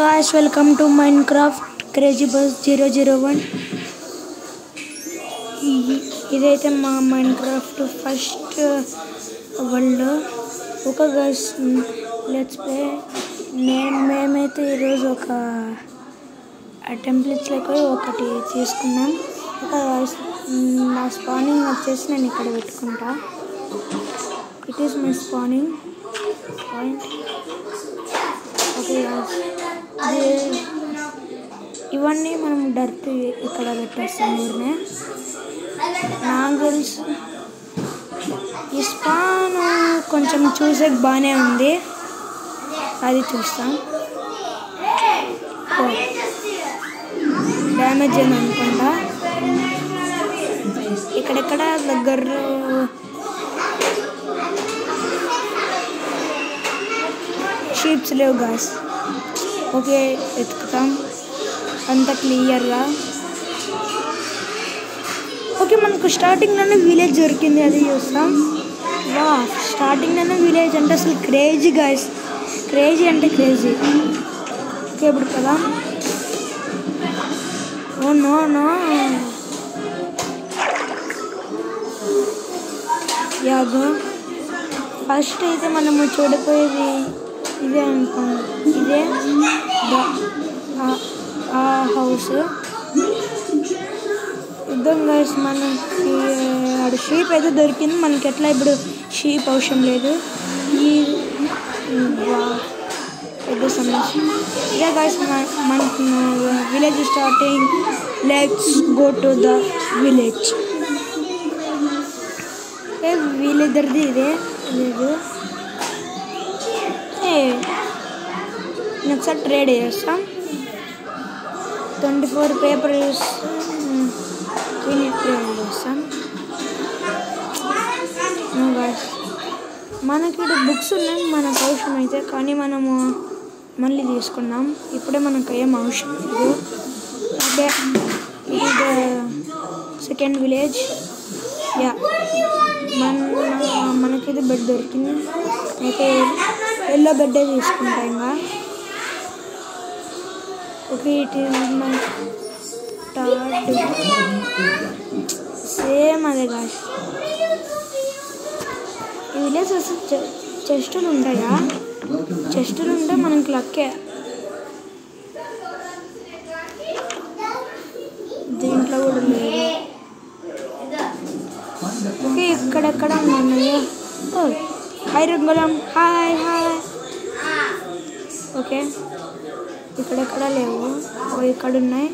Guys, welcome to Minecraft Crazy Bus 001. ఇదైతే మా Minecraft first world. Okay guys, let's play. మేమైతే ఈరోజు ఒక టెంప్లెట్స్ లెక్క ఒకటి తీసుకున్నాం. ఓకే గైస్, నా స్పానింగ్ వచ్చేసి నేను ఇక్కడ పెట్టుకుంటా. It is my spanning point. Okay guys, ఇవన్నీ మనం డైరెక్ట్ ఇక్కడ పెట్టేస్తాం. ఊరినే నాకు తెలుసు ఈ స్పాన్ కొంచెం చూసే బాగానే ఉంది, అది చూస్తాం. డ్యామేజ్ అని అనుకుంటా. ఇక్కడెక్కడ దగ్గర షీప్స్ లేవు గాస్. ఓకే, వెతుకుతాం అంత క్లియర్గా. ఓకే, మనకు స్టార్టింగ్లోనే విలేజ్ దొరికింది, అది చూస్తాం. వా, స్టార్టింగ్లోనే విలేజ్ అంటే అసలు క్రేజీ గాయస్, క్రేజీ అంటే క్రేజీ. ఓకే, ఇప్పుడు కదా. ఓ నో నో, యాగో ఫస్ట్ అయితే మనము చూడపోయేది ఇదే అనుకోండి. ఇదే ఆ హౌస్. ఇద్దాం గైస్, మనకి ఆడ షీప్ అయితే దొరికింది. మనకి ఎట్లా ఇప్పుడు షీప్ అవసరం లేదు. ఈ పెద్ద సమస్య ఇదే గైస్. మనకి village starting. Let's go to the village. వీళ్ళిద్దరిది ఇదే లేదు. ఒకసారి ట్రేడ్ చేస్తాం. 24 పేపర్ ట్రేడ్ చేస్తాం. మనకి ఇక్కడ బుక్స్ ఉన్నాయి మనకు అవసరం అయితే, కానీ మనము మళ్ళీ తీసుకున్నాం. ఇప్పుడే మనకు ఏం అవసరం లేదు. అదే ఇది సెకండ్ విలేజ్. యా, మనకి బెడ్ దొరికింది. అయితే ఎల్లో బెడ్డే తీసుకుంటాం ఇంకా. Okay, it is my third. Same అదే కాదు. ఈ విలేజ్ అసలు చెస్టులు ఉంటాయా? చెస్టులు ఉంటే మనకి లక్కే. దీంట్లో కూడా లేదు. ఓకే, ఇక్కడెక్కడ ఉన్నాయో. ఐరన్ గోళం. Hi hi. ఓకే, ఇక్కడెక్కడ లేవు. ఇక్కడ ఉన్నాయి.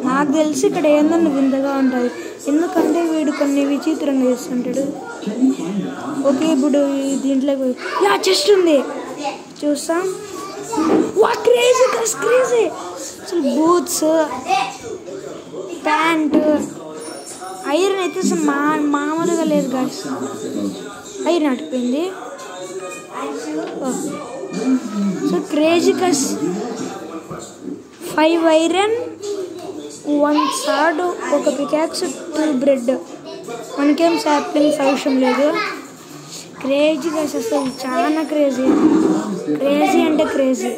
నాకు తెలిసి ఇక్కడ ఏందన్నా వింతగా ఉంటుంది, ఎందుకంటే వీడు కొన్ని విచిత్రంగా చేస్తుంటాడు. ఓకే, ఇప్పుడు దీంట్లో యా చెస్ట్ ఉంది, చూస్తాం. వా, క్రేజీ కస్ క్రేజీ. అసలు బూట్స్, ప్యాంట్, ఐరన్ అయితే అసలు మామూలుగా లేదు గాయస్. ఐరన్ అడిపోయింది. సో క్రేజీ కస్. 5 ఐరన్, 1 సాడ్, ఒక పికాక్స్, 2 బ్రెడ్. మనకేం సాప్లింగ్స్ అవసరం లేదు. క్రేజీ కస్, అసలు చాలా క్రేజీ. క్రేజీ అంటే క్రేజీ.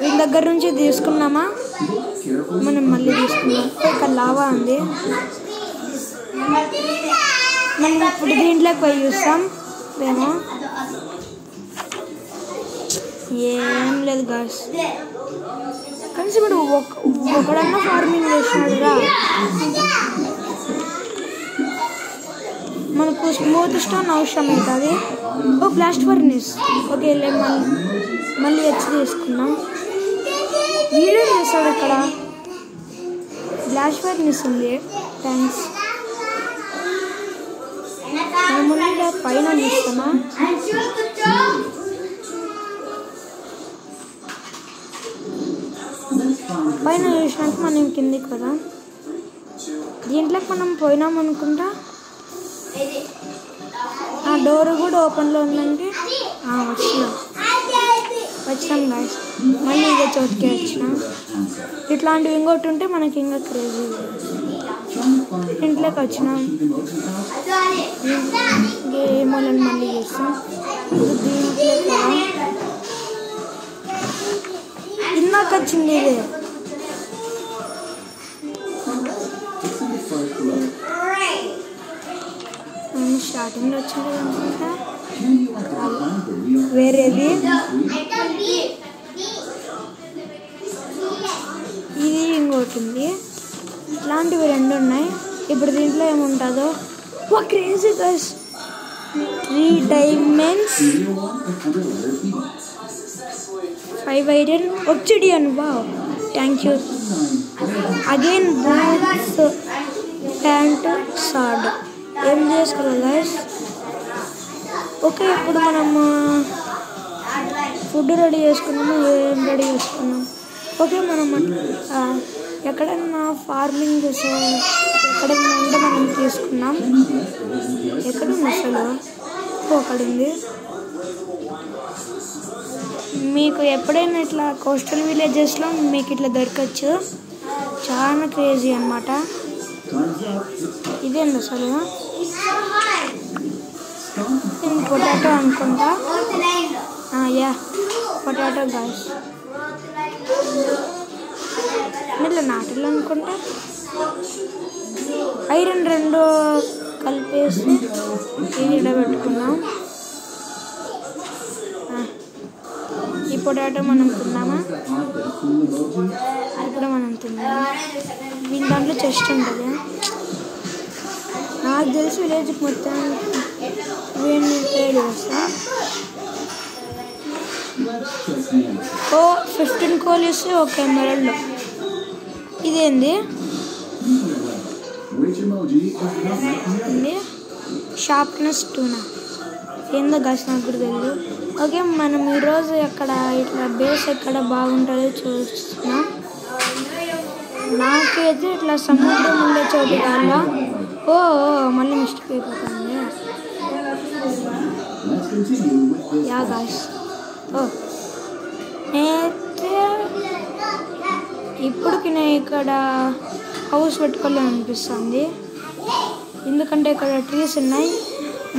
వీళ్ళ దగ్గర నుంచి తీసుకున్నామా, మనం మళ్ళీ తీసుకున్నాం. ఇక్కడ లావా ఉంది. మనం ఇప్పుడు దీంట్లోకి పోయి చూస్తాం. ఏమో ఏం లేదు గాయస్. కనీసం ఇప్పుడు ఒకడన్నా ఫార్మింగ్ చేసినాడురా. మనకు స్మూత్ స్టోన్ అవసరం అవుతుంది. ఓ బ్లాస్ట్ ఫర్నిస్. ఓకే, మళ్ళీ వచ్చి తీసుకున్నాం. వీడియో చేస్తాడు ఇక్కడ. బ్లాస్ట్ ఫర్నిస్ ఉంది. థ్యాంక్స్. ముందుగా పైన చూస్తామా? పైన చూసినాక మనం కిందికి కదా. దీంట్లోకి మనం పోయినాం అనుకుంటా. ఆ డోర్ కూడా ఓపెన్లో ఉందంటే వచ్చినాం గాయస్. మళ్ళీ ఇదే చోటుకే వచ్చినాం. ఇట్లాంటివి ఇంకోటి ఉంటే మనకి ఇంకా క్రేజీ. ఇంట్లోకి వచ్చినాం. గేమ్లను మళ్ళీ చేస్తాం. దీంట్లో ఇందాక వచ్చింది ఇదే. స్టార్టింగ్లో వచ్చింది అనుకుంటా, వేరేది. ఇది ఇంకోటి ఉంది. ఇలాంటివి 2 ఉన్నాయి. ఇప్పుడు దీంట్లో ఏముంటుందో. వా crazy guys, 3 diamonds, 5 iron, obsidian. Wow, thank you. Again boots, pant, sword. ఏం చేసుకోవాలి గైస్? ఓకే, ఇప్పుడు మనము ఫుడ్ రెడీ చేసుకున్నాము. ఏం రెడీ చేసుకున్నాం? ఓకే, మనం ఎక్కడన్నా ఫార్మింగ్ ఎక్కడన్నా ఉంటే మనం తీసుకున్నాం. ఎక్కడుంది అసలు? అక్కడుంది. మీకు ఎప్పుడైనా ఇట్లా కోస్టల్ విలేజెస్లో మీకు ఇట్లా దొరకచ్చు. చాలా క్రేజీ అన్నమాట. ఇదేంది అసలు? పొటాటో అనుకుంటా. Yeah, potato guys. ఇట్లా నాటలు అనుకుంటా. ఐరన్ 2 కలిపేసి ఇది పెట్టుకున్నాం. ఈ పొటాటో మనం తిన్నామా? ఇప్పుడు మనం తిన్నాం. దీని దాంట్లో చెస్ట్ ఉంటుంది. నాకు తెలిసి విలేజ్కి మొత్తం వీడిని ట్రేడ్ చేస్తా. 15 కోల్ ఇస్తే ఒక ఎమరల్డ్. ఇదేంది? షార్ప్నెస్ 2. ఏందో గాస్ నాకు కూడా తెలియదు. ఓకే, మనం ఈరోజు ఎక్కడ ఇట్లా బేస్ ఎక్కడ బాగుంటుందో చూస్తున్నాం. నాకైతే ఇట్లా సముద్రం ఉండే చోటు కావాలా. మళ్ళీ మిస్టేక్ అయిపోతుంది. యా గాస్, నేనైతే ఇప్పటికి నేను ఇక్కడ హౌస్ పెట్టుకోవాలని అనిపిస్తుంది. ఎందుకంటే ఇక్కడ ట్రీస్ ఉన్నాయి.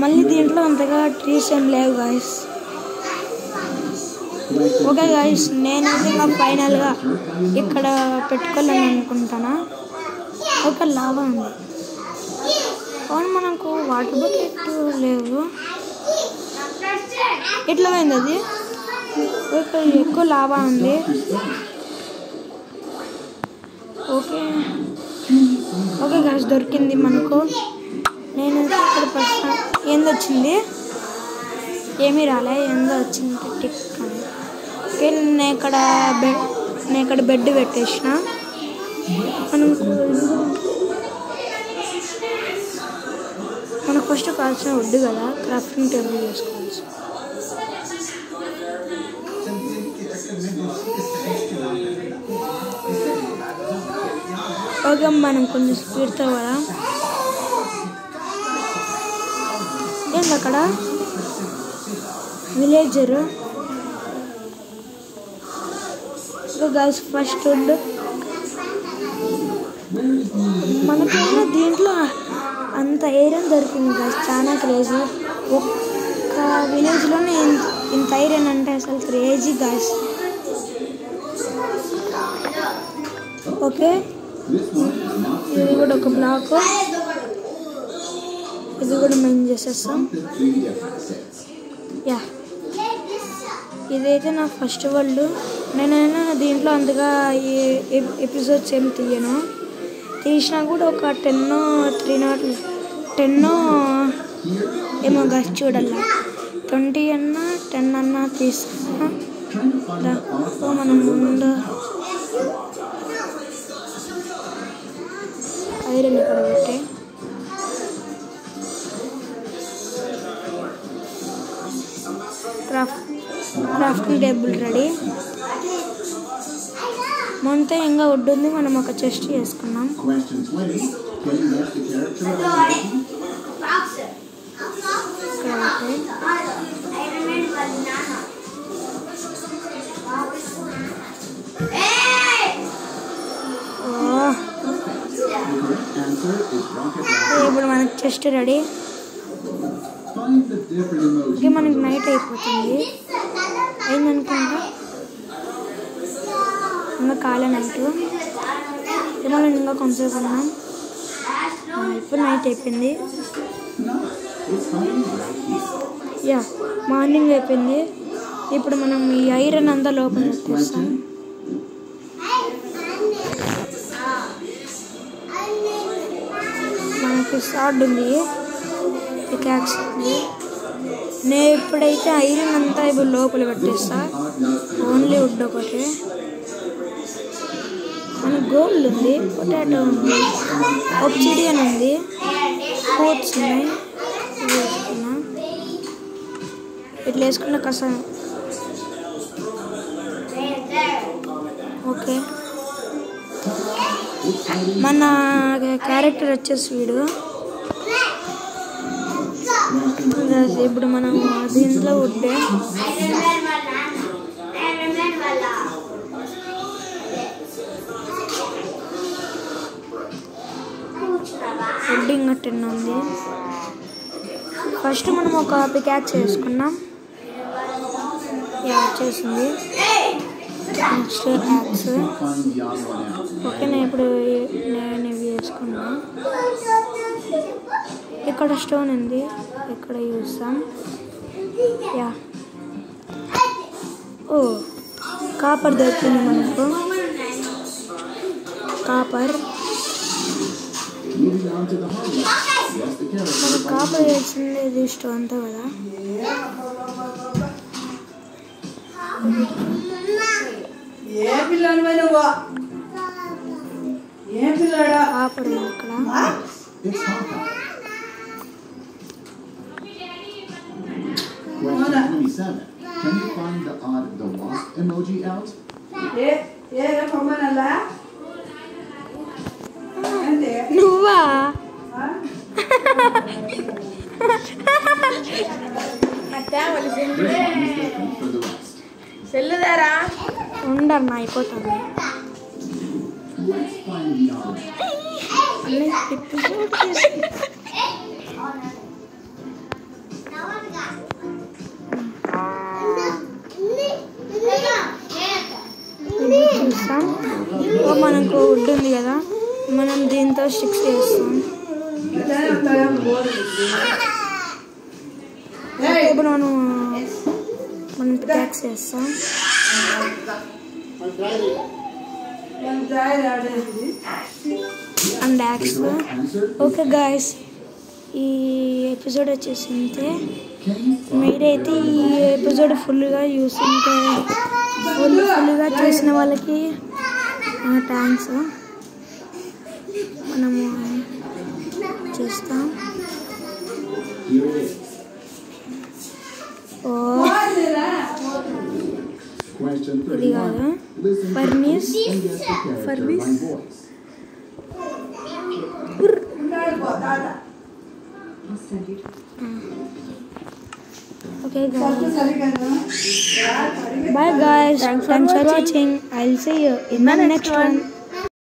మళ్ళీ దీంట్లో అంతగా ట్రీస్ ఏం లేవు గాయస్. ఓకే గాయస్, నేనైతే ఇంకా ఫైనల్గా ఇక్కడ పెట్టుకోవాలని అనుకుంటానా. ఒక లావా ఉంది. అవును, మనకు వాటర్ బకెట్ లేవు. ఎట్లా పోయింది అది? ఎక్కువ లావా ఉంది. ఓకే ఓకే గాయస్, దొరికింది మనకు. నేనైతే ఇక్కడ ఫస్ట్ ఏందొచ్చింది? ఏమీ రాలే, ఏందో వచ్చింది టిక్ అని. ఓకే, నేను ఇక్కడ బెడ్ పెట్టేసిన. మనకు ఫస్ట్ కావాల్సిన వడ్డు కదా, క్రాఫ్టింగ్ టేబుల్ చేసుకోవచ్చు. ఓకే, మనం కొంచెం స్పీడ్తో కదా. ఏంది అక్కడ? విలేజరు. గైస్, ఫస్ట్ వుడ్ మనకేమో దీంట్లో అంత ఐరన్ దొరికింది గైస్. చాలా క్రేజీ. ఒక్క విలేజ్లోనే ఇంత ఐరన్ అంటే అసలు క్రేజీ గైస్. ఓకే, ఇది కూడా ఒక బ్లాక్. ఇది కూడా మెయిన్ చేసేస్తాం. యా, ఇదైతే నా ఫస్ట్ వరల్డ్. నేనైనా దీంట్లో అంతగా ఈ ఎపిసోడ్స్ ఏమి తీయను. తీసినా కూడా ఒక 10 ఏమో గస్ చూడాల. 20 అన్నా 10 అన్నా తీసుకున్నా. మనం ముందు ఐరన్ ఇక్కడ పెట్టి క్రాఫ్టింగ్ టేబుల్ రెడీ. మొంతే ఇంకా ఉంటుంది. మనం ఒక చెస్ట్ చేసుకున్నాం. మనకు చెస్ట్ రెడీ. ఓకే మనకి నైట్ అయిపోతుంది అయిందనుకుంటా, ఇంకా కాలే నైట్. మనం ఇంకా కొంచెంసేపు ఉన్నాం. ఇప్పుడు నైట్ అయిపోయింది. యా మార్నింగ్ అయిపోయింది. ఇప్పుడు మనం ఈ ఐరన్ అంతా లోపల పెట్టేస్తాం. మనకి షార్ట్ ఉంది, పికాక్స్ ఉంది. నేను ఇప్పుడైతే ఐరన్ అంతా ఇప్పుడు లోపల పెట్టేస్తా, ఓన్లీ వుడ్ ఒకటి. మనకు గోల్డ్ ఉంది, పొటాటో ఉంది, ఒబ్సిడియన్ ఉంది, కోట్స్ ఉన్నాయి. ఇవి వేసుకున్నా, ఇట్లా వేసుకున్న కసం. ఓకే మన క్యారెక్టర్ వచ్చేసి వీడు. ఇప్పుడు మనం దీంట్లో ఉంటే ఇంకా 10 ఉంది. ఫస్ట్ మనం ఒక పికాక్స్ వేసుకున్నాం, వచ్చేసింది. Next axe. ఓకే నేను ఇప్పుడు నేను ఇవి వేసుకున్నా. ఇక్కడ స్టోన్ ఉంది, ఇక్కడ చూస్తాం. యా ఓ కాపర్ దొరికింది మనకు. కాపర్ మనకు కాపర్ వేసింది, ఇది స్టోన్తో కదా. కాపర్ ఇక్కడ. Can you find the wasp emoji out? నువ్వా? సెల్లుదారా ఉండన్నా అయిపోతుంది. చూస్తాం. మనకు వుడ్ ఉంది కదా, మనం దీంతో స్టిక్స్ చేస్తాం. ఇప్పుడు మనం పికాక్స్ చేస్తాం. And axe. ఓకే గాయస్, ఈ ఎపిసోడ్ వచ్చేసి అంతే. మీరైతే ఈ ఎపిసోడ్ ఫుల్గా చూస్తుంటే ఫుల్గా చూసిన వాళ్ళకి థ్యాంక్స్. మనము చేస్తాం. ఇది కాదు, ఫర్నీస్. Okay guys, bye guys, thanks for watching. I'll see you in the next one.